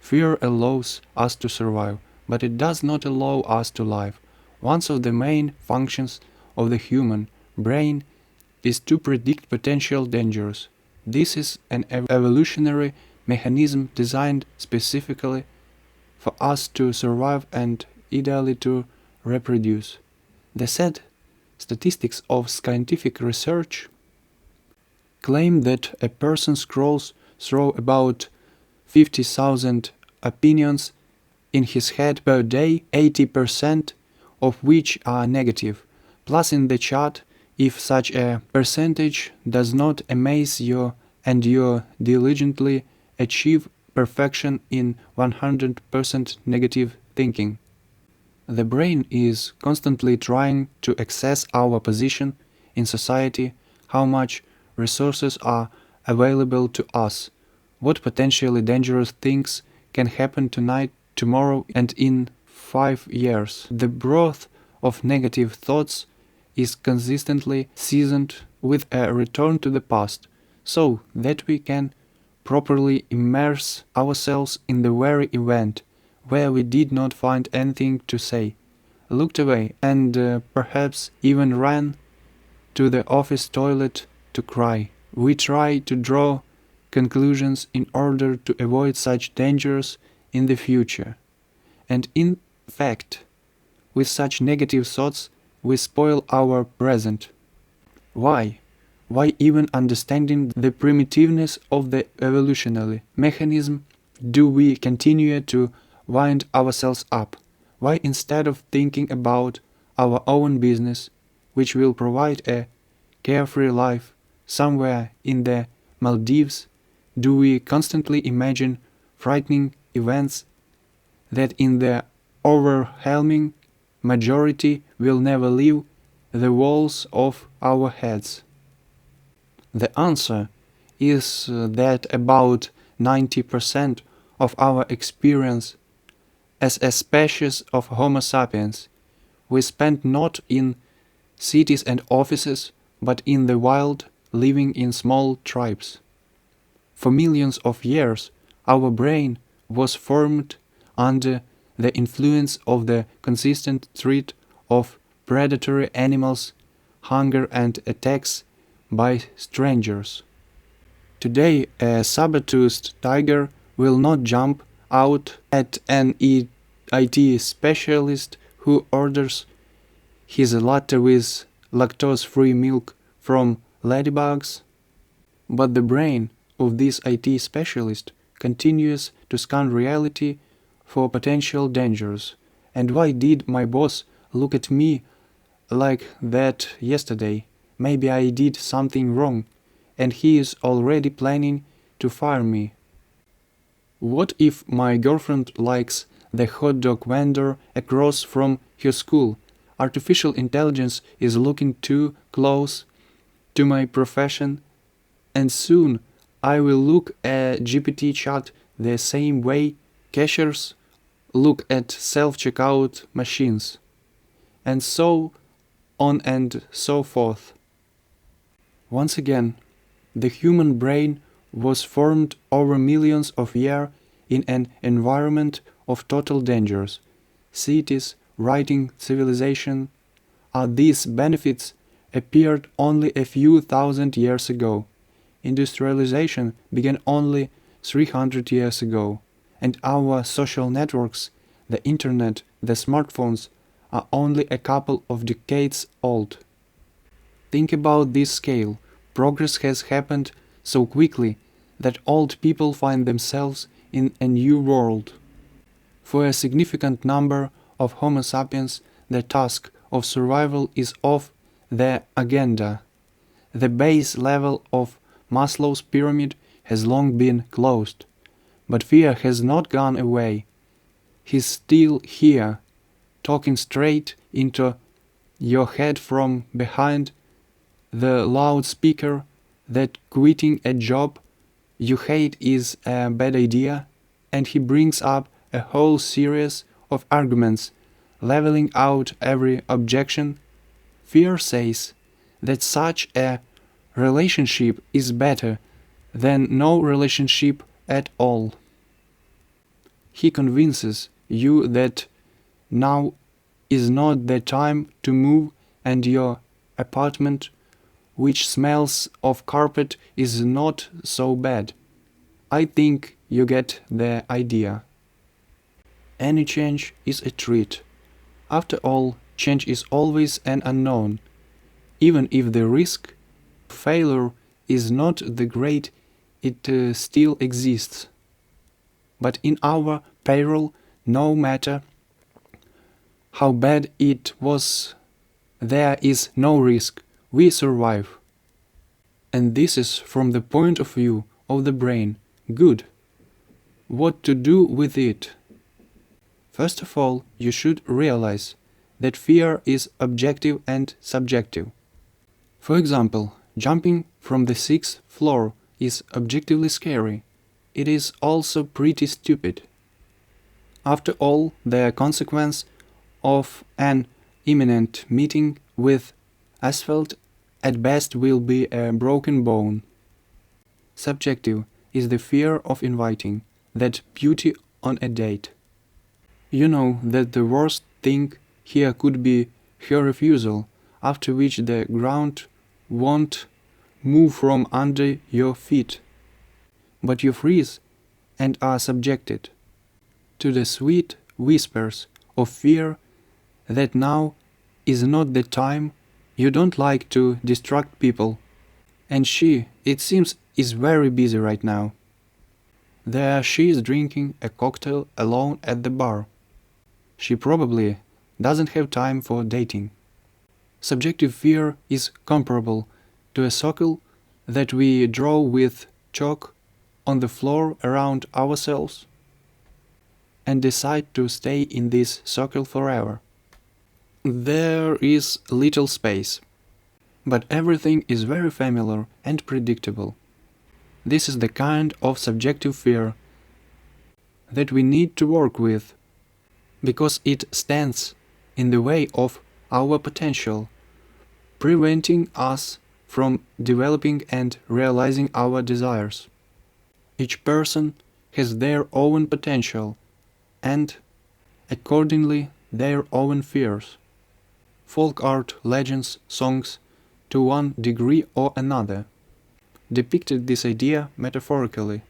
Fear allows us to survive, but it does not allow us to live. One of the main functions of the human brain is to predict potential dangers. This is an evolutionary mechanism designed specifically for us to survive and ideally to reproduce. The sad statistics of scientific research claim that a person scrolls through about 50,000 opinions in his head per day, 80% of which are negative. Plus in the chart, if such a percentage does not amaze you and you diligently achieve perfection in 100% negative thinking. The brain is constantly trying to assess our position in society, how much resources are available to us, what potentially dangerous things can happen tonight, tomorrow, and in 5 years. The broth of negative thoughts is consistently seasoned with a return to the past, so that we can properly immerse ourselves in the very event where we did not find anything to say, looked away, and perhaps even ran to the office toilet to cry. We try to draw conclusions in order to avoid such dangers in the future. And in fact, with such negative thoughts, we spoil our present. Why? Why even understanding the primitiveness of the evolutionary mechanism do we continue to wind ourselves up? Why instead of thinking about our own business, which will provide a carefree life somewhere in the Maldives, do we constantly imagine frightening events that in the overwhelming majority will never leave the walls of our heads? The answer is that about 90% of our experience as a species of Homo sapiens we spend not in cities and offices, but in the wild, living in small tribes. For millions of years, our brain was formed under the influence of the consistent threat of predatory animals, hunger and attacks by strangers. Today, a saber-toothed tiger will not jump out at an IT specialist who orders his latte with lactose-free milk from ladybugs, but the brain of this IT specialist continues to scan reality for potential dangers. And why did my boss look at me like that yesterday? Maybe I did something wrong, and he is already planning to fire me. What if my girlfriend likes the hot dog vendor across from her school? Artificial intelligence is looking too close to my profession, and soon I will look at GPT chat the same way cashiers look at self-checkout machines, and so on and so forth. Once again, the human brain was formed over millions of years in an environment of total dangers. Cities, writing, civilization, these benefits appeared only a few thousand years ago. Industrialization began only 300 years ago, and our social networks, the internet, the smartphones, are only a couple of decades old. Think about this scale. Progress has happened so quickly that old people find themselves in a new world. For a significant number of Homo sapiens, the task of survival is off the agenda. The base level of Maslow's pyramid has long been closed, but fear has not gone away. He's still here, talking straight into your head from behind the loudspeaker that quitting a job you hate is a bad idea, and he brings up a whole series of arguments, leveling out every objection. Fear says that such a relationship is better than no relationship at all. He convinces you that now is not the time to move and your apartment, which smells of carpet, is not so bad. I think you get the idea. Any change is a treat. After all, change is always an unknown, even if the risk of failure is not that great, it still exists. But in our payroll, no matter how bad it was, there is no risk. We survive. And this is from the point of view of the brain. Good. What to do with it? First of all, you should realize that fear is objective and subjective. For example, jumping from the sixth floor is objectively scary. It is also pretty stupid. After all, the consequence of an imminent meeting with asphalt at best will be a broken bone. Subjective is the fear of inviting that beauty on a date. You know that the worst thing here could be her refusal, after which the ground won't move from under your feet. But you freeze and are subjected to the sweet whispers of fear that now is not the time. You don't like to distract people. And she, it seems, is very busy right now. There she is drinking a cocktail alone at the bar. She probably doesn't have time for dating. Subjective fear is comparable to a circle that we draw with chalk on the floor around ourselves and decide to stay in this circle forever. There is little space, but everything is very familiar and predictable. This is the kind of subjective fear that we need to work with, because it stands in the way of our potential, preventing us from developing and realizing our desires. Each person has their own potential and, accordingly, their own fears. Folk art, legends, songs, to one degree or another, depicted this idea metaphorically.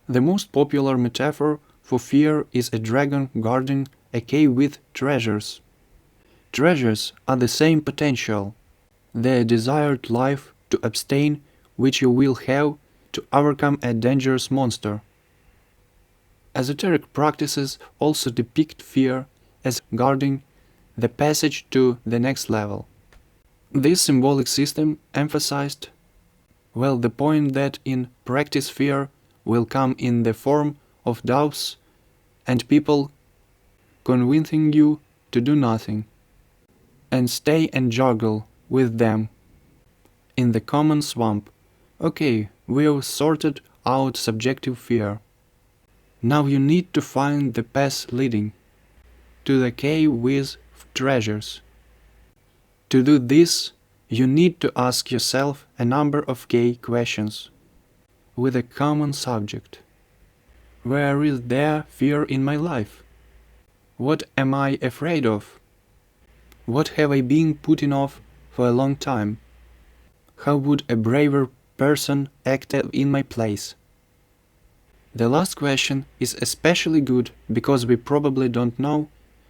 The most popular metaphor for fear is a dragon guarding a cave with treasures. Treasures are the same potential, the desired life to abstain which you will have to overcome a dangerous monster. Esoteric practices also depict fear as guarding the passage to the next level. This symbolic system emphasized well the point that in practice fear will come in the form of doubts and people convincing you to do nothing and stay and juggle with them in the common swamp. Okay, we've sorted out subjective fear. Now you need to find the path leading to the cave with treasures. To do this, you need to ask yourself a number of key questions with a common subject. Where is there fear in my life? What am I afraid of? What have I been putting off for a long time? How would a braver person act in my place? The last question is especially good because we probably don't know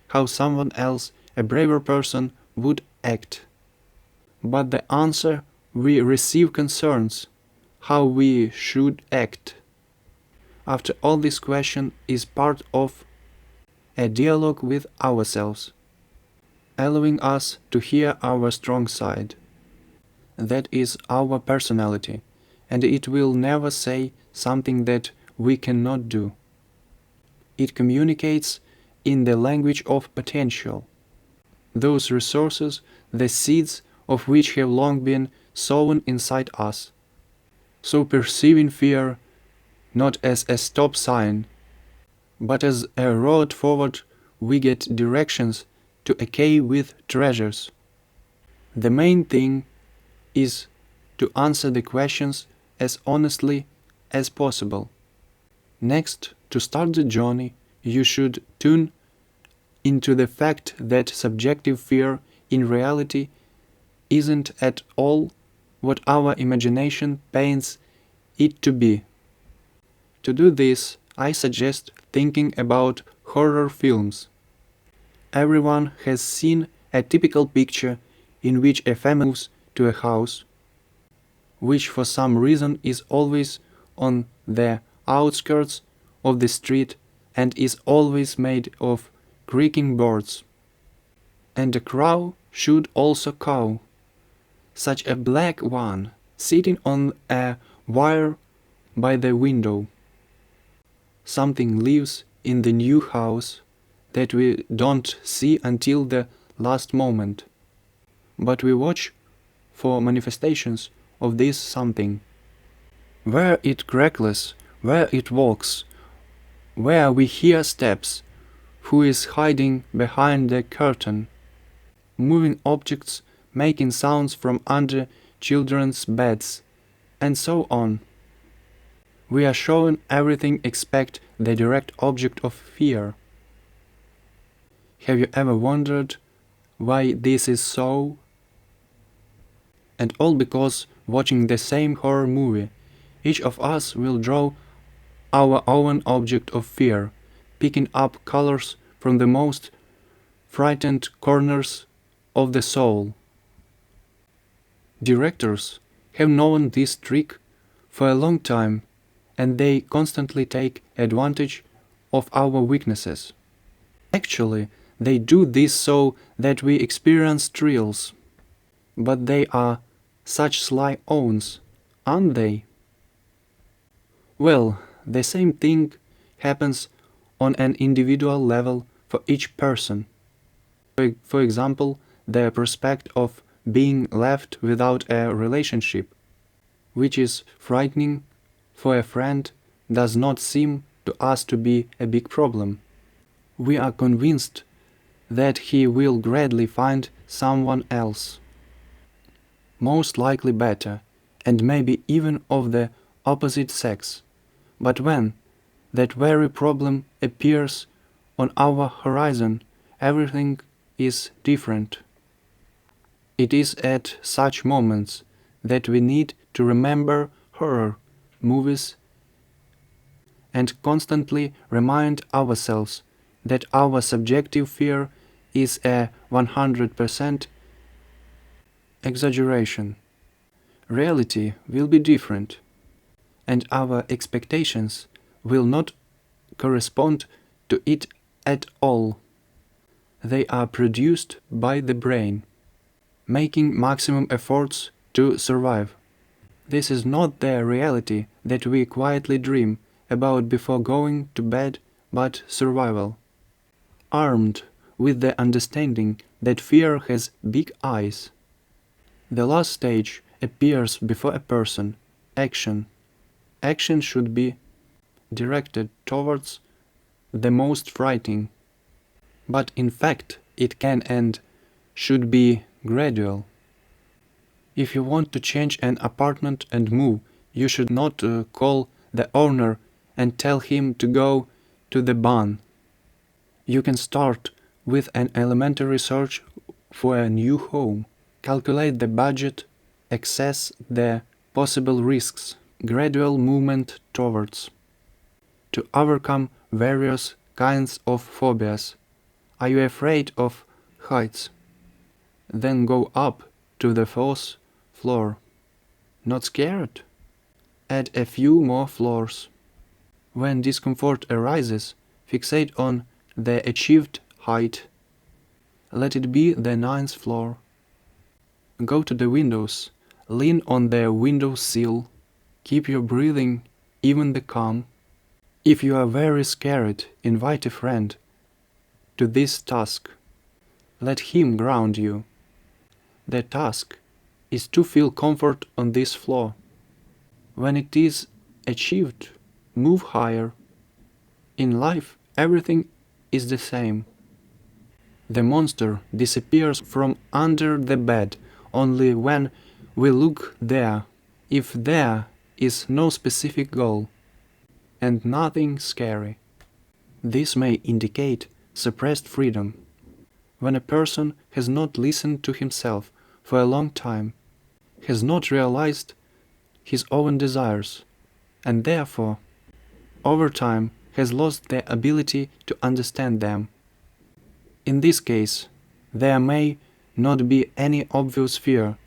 how someone else, a braver person, would act. But the answer we receive concerns how we should act. After all, this question is part of a dialogue with ourselves, allowing us to hear our strong side. That is our personality, and it will never say something that we cannot do. It communicates in the language of potential, those resources, the seeds of which have long been sown inside us. So perceiving fear not as a stop sign, but as a road forward, we get directions to a cave with treasures. The main thing is to answer the questions as honestly as possible. Next, to start the journey, You should tune into the fact that subjective fear in reality isn't at all what our imagination paints it to be. To do this, I suggest thinking about horror films. Everyone has seen a typical picture in which a family moves to a house, which for some reason is always on the outskirts of the street and is always made of creaking boards. And a crow should also caw, such a black one, sitting on a wire by the window. Something lives in the new house that we don't see until the last moment, but we watch for manifestations of this something. Where it crackles, where it walks, where we hear steps, who is hiding behind the curtain, moving objects making sounds from under children's beds, and so on. We are shown everything except the direct object of fear. Have you ever wondered why this is so? And all because watching the same horror movie, each of us will draw our own object of fear, picking up colors from the most frightened corners of the soul. Directors have known this trick for a long time, and they constantly take advantage of our weaknesses. Actually, they do this so that we experience thrills. But they are such sly owns, aren't they? Well, the same thing happens on an individual level for each person. For example, the prospect of being left without a relationship, which is frightening for a friend, does not seem to us to be a big problem. We are convinced that he will gladly find someone else, most likely better, and maybe even of the opposite sex. But when that very problem appears on our horizon, everything is different. It is at such moments that we need to remember horror movies and constantly remind ourselves that our subjective fear is a 100% exaggeration. Reality will be different, and our expectations will not correspond to it at all. They are produced by the brain, making maximum efforts to survive. This is not the reality that we quietly dream about before going to bed, but survival. Armed with the understanding that fear has big eyes. The last stage appears before a person, action. Action should be directed towards the most frightening. But in fact, it can and should be gradual. If you want to change an apartment and move, you should not call the owner and tell him to go to the barn. You can start with an elementary search for a new home. Calculate the budget, assess the possible risks, gradual movement towards. To overcome various kinds of phobias. Are you afraid of heights? Then go up to the fourth floor. Not scared? Add a few more floors. When discomfort arises, fixate on the achieved height. Let it be the ninth floor. Go to the windows. Lean on the window sill. Keep your breathing, even the calm. If you are very scared, invite a friend to this task. Let him ground you. The task is to feel comfort on this floor. When it is achieved, move higher. In life, everything is the same. The monster disappears from under the bed only when we look there, if there is no specific goal and nothing scary. This may indicate suppressed freedom. When a person has not listened to himself for a long time, has not realized his own desires, and therefore, over time, has lost the ability to understand them. In this case, there may not be any obvious fear.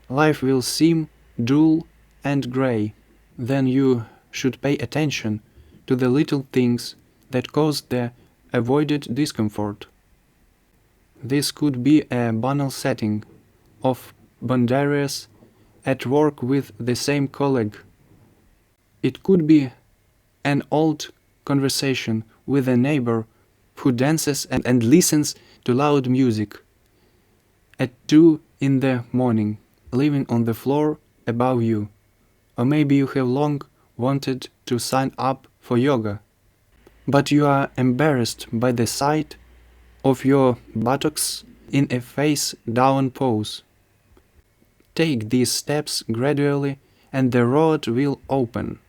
Life will seem dull and grey. Then you should pay attention to the little things that cause the avoided discomfort. This could be a banal setting of boundaries at work with the same colleague. It could be an old conversation with a neighbor who dances and listens to loud music at 2 in the morning, living on the floor above you. Or maybe you have long wanted to sign up for yoga, but you are embarrassed by the sight of your buttocks in a face-down pose. Take these steps gradually and the road will open.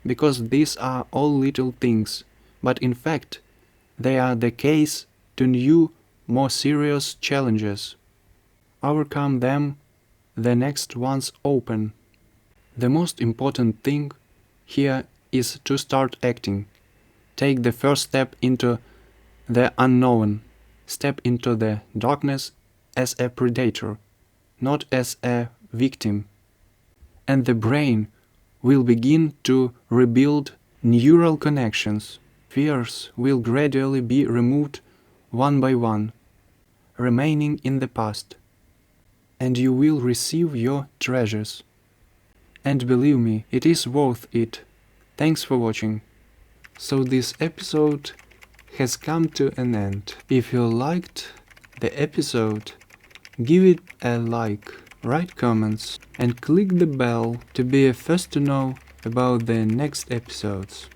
Because these are all little things, but in fact, they are the case to new, more serious challenges. Overcome them, the next ones open. The most important thing here is to start acting. Take the first step into the unknown. Step into the darkness as a predator, not as a victim. And the brain will begin to rebuild neural connections. Fears will gradually be removed one by one, remaining in the past. And you will receive your treasures. And believe me, it is worth it. Thanks for watching. So this episode has come to an end. If you liked the episode, give it a like, write comments, and click the bell to be first to know about the next episodes.